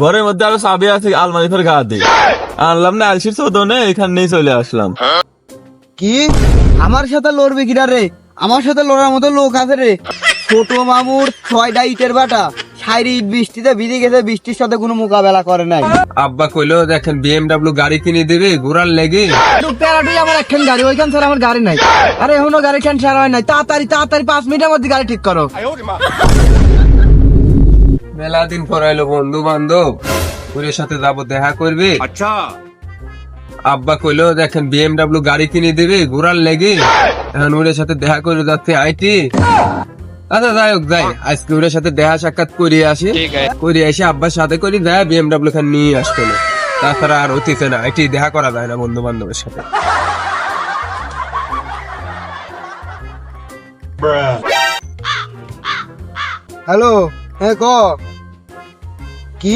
ঘরের মধ্যে আরো চাবি আছে, আলমারি ফের গা দিয়ে আনলাম না, আলসির চোদনে এখানেই চলে আসলাম। কি আমার সাথে লড়বি কিনা রে? আমার সাথে লড়ার মতো লোক আছে রে? ছোট মামুর 6টা ইটের বাটা, সাইরি ইট বৃষ্টিতে ভিজে গেছে, বৃষ্টির সাথে কোনো মোকাবেলা করে নাই। আব্বা কইলো দেখেন BMW গাড়ি কিনে দিবে ঘোরার লেগে। প্যারাডুই আমার একখান গাড়ি, ওইখান ছাড়া আমার গাড়ি নাই। আরে এখনো গাড়ি খান সারা হয় নাই, তাড়াতাড়ি 5 মিনিটের মধ্যে গাড়ি ঠিক করো। মেলা দিন পর এলো বন্ধু বান্ধব, ওদের সাথে যাবো দেখা করবে। अच्छा আব্বা কইলো দেখেন BMW গাড়ি কিনে দিবে ঘোরার লেগে, এখন ওদের সাথে দেখা করে যাচ্ছে আইটি। আচ্ছা যাই হোক, যাই আজকে ওদের সাথে দেখা সাক্ষাৎ করিয়ে আসি, করে এসে আব্বার সাথে করে যায় BMW খান নিয়ে আসতো না। তাছাড়া আর হতিছে না, আইটি দেখা করা যায় না বন্ধু বান্ধবের সাথে। হ্যালো, হ্যাঁ ক কি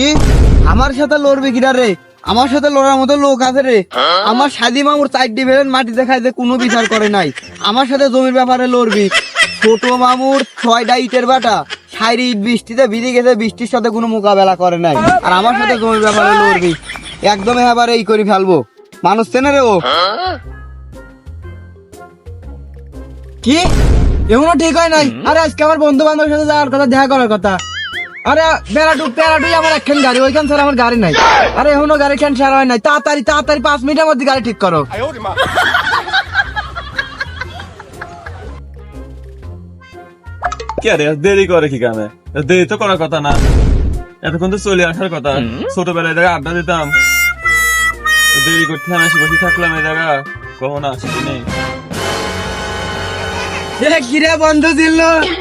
আমার সাথে লড়বি কিনা রে? আমার সাথে লড়ার মতো লোক আছে রে? আমার সাদি মামুর 4 ডিভিশন মাটি দেখায় যে কোনো বিচার করে নাই। আমার সাথে জমির ব্যাপারে লড়বি? ছোট মামুর 6টা ইটের বাটা, সাইরি ইট বৃষ্টিতে ভিজে গেছে, বৃষ্টির সাথে কোনো মোকাবেলা করে নাই। আর আমার সাথে জমির ব্যাপারে লড়বি? একদম এবারে এই করে ফেলবো। মানুষ চেনে রে ও? কি এখনো ঠিক হয় নাই? আরে আজকে আমার বন্ধু বান্ধবের সাথে যাওয়ার কথা, দেখা করার কথা। আরে প্যারাডুই আমার একখান গাড়ি, ওইখান ছাড়া আমার গাড়ি নাই। আরে এখনো গাড়ি খান সারা হয় নাই, তাড়াতাড়ি 5 মিনিটের মধ্যে গাড়ি ঠিক করো। কি আরে দেরি করে কি কামে? দেরি তো করার কথা না, এতক্ষণ তো চলে আসার কথা। ছোটবেলায় জায়গা আড্ডা দিতাম, দেরি করতে আমি বসে থাকলাম এই জায়গা, কখন আসি নেই। কিরে বন্ধু ছিল,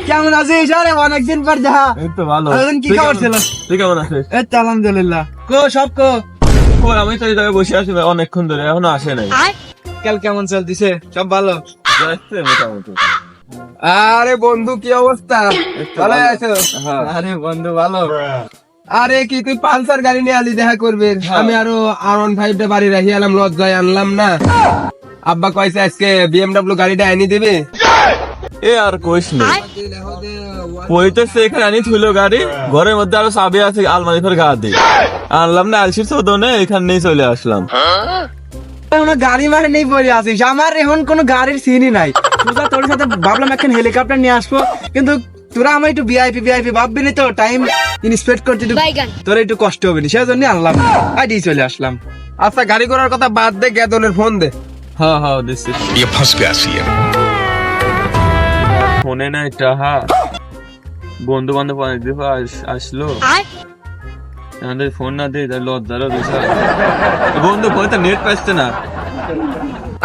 কেমন আছিস? আরে অনেকদিন পর দেখা। এই তো ভালো। এখন কি খবর ছিল? তুই কেমন আছিস? এই তো আলহামদুলিল্লাহ। সব কই আমি তো এই জায়গায় বসে আছি অনেকক্ষণ ধরে, এখনো আসে নাই। কাল কেমন চলতেছে? সব ভালো? যাচ্ছে মোটামুটি। আরে বন্ধু কি অবস্থা? ভালো আছো? হ্যাঁ। আরে বন্ধু ভালো। আরে কি তুই পালসার গাড়ি নিয়ে আলি দেখা করবে? আমি আরো R15 টা বাড়ি রাখি আলাম, লজ্জায় আনলাম না। আব্বা কইছে আজকে BMW গাড়িটা এনে দিবে। এ আর কইস না, কইতেছে এখানে আনি থুইলো গাড়ি, ঘরের মধ্যে আরো চাবি আছে, আলমারি ফের গা দিয়ে আনলাম না, আলসির চোদনে এখানেই চলে আসলাম। এখনো গাড়ি মারে নেই পড়ে আছিস? আমার এখন কোনো গাড়ির সিনই নাই। সোজা তোর সাথে ভাবলাম এখন হেলিকপ্টার নিয়ে আসবো, কিন্তু তোরা আমার একটু ভিআইপি ভাববি না তো, টাইম ইনস্পেক্ট করতে তোরা একটু কষ্ট হবে না, সেজন্য আনলাম, আইডি চলে আসলাম। আচ্ছা গাড়ি করার কথা বাদ দে, গেদনের ফোন দে। হ্যাঁ হ্যাঁ দিচ্ছি। ये फंस गया सी है ফোনে নাই টাহা, বন্ধু বান্ধব আসলো, আমাদের ফোন না দিয়ে লজ্জারও বিষয়। বন্ধু ফোনে তো নেট পাচ্ছে না।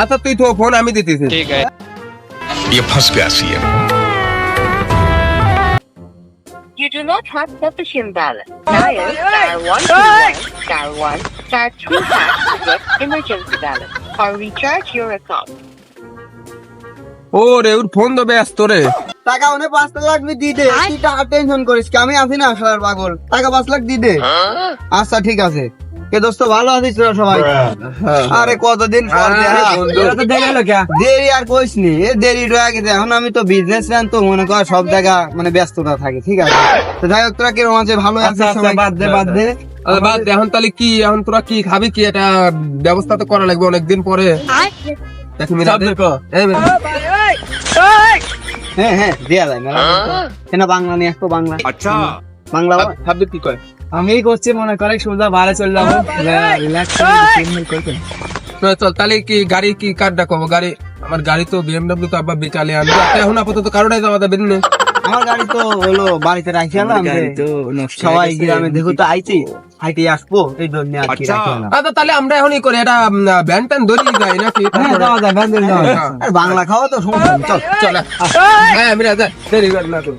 আচ্ছা তুই তো ফোন আমি দিতেছি। ये फंस गया सी है You do not have sufficient balance. Dial *121*1 *2# to get emergency balance or recharge your account. ও রে ওর ফোন তো ব্যস্ত রে। টাকা ওনে 5 লাখ দি দে, তুই টাকা টেনশন করিস কি? আমি আছি না শালার পাগল, টাকা 5 লাখ দি দে। আচ্ছা ঠিক আছে। কে দোস্ত ভালো আছিস তোরা সবাই? আরে কতদিন পর দেখা, তোরা তো দেখা হলো কে? দেরি আর কইস নি, এ দেরি রয়ে গেছে। এখন আমি তো বিজনেসম্যান, তো মনে কর সব জায়গা মানে ব্যস্ততা থাকে, ঠিক আছে? তো যাই হোক, তোরা কিরকম আছে? ভালো আছিস সবাই? বাদ দে বাদ দে, এখন তাহলে কি, এখন তোরা কি খাবি? কি এটা ব্যবস্থা তো করা লাগবে অনেকদিন পরে। দেখি মিরা দে। এই মিরা। হ্যাঁ দেয়া যায় মেলা। কেন বাংলা নিয়ে আসবো? বাংলা अच्छा বাংলা ভাববি কি কয়? আমি করছি মনে করে সোজা বাড়ি চলে যাবো, রিল্যাক্স করে। চল তাহলে কি গাড়ি কি কার ডাকবো? গাড়ি আমার গাড়ি তো BMW তো আব্বা বিকালে আনবে, এখন আপাতত কারোটাই যাওয়া যাবে না। আমার গাড়ি তো হলো বাড়িতে রাখি আলাম, সবাই গ্রামে দেখো তো আইছি, হাইটে আসবো এই জন্য আর কি রাখি আলাম। আচ্ছা তাহলে আমরা এখনই করি, এটা ভ্যান ট্যান ধরি যাই নাকি? হ্যাঁ, যাওয়া যায়, ভ্যান ধরে যাওয়া যায়। আর বাংলা খাওয়া তো সমস্যা নেই, চল। চল হ্যাঁ মিরা যা, দেরি কর না তো।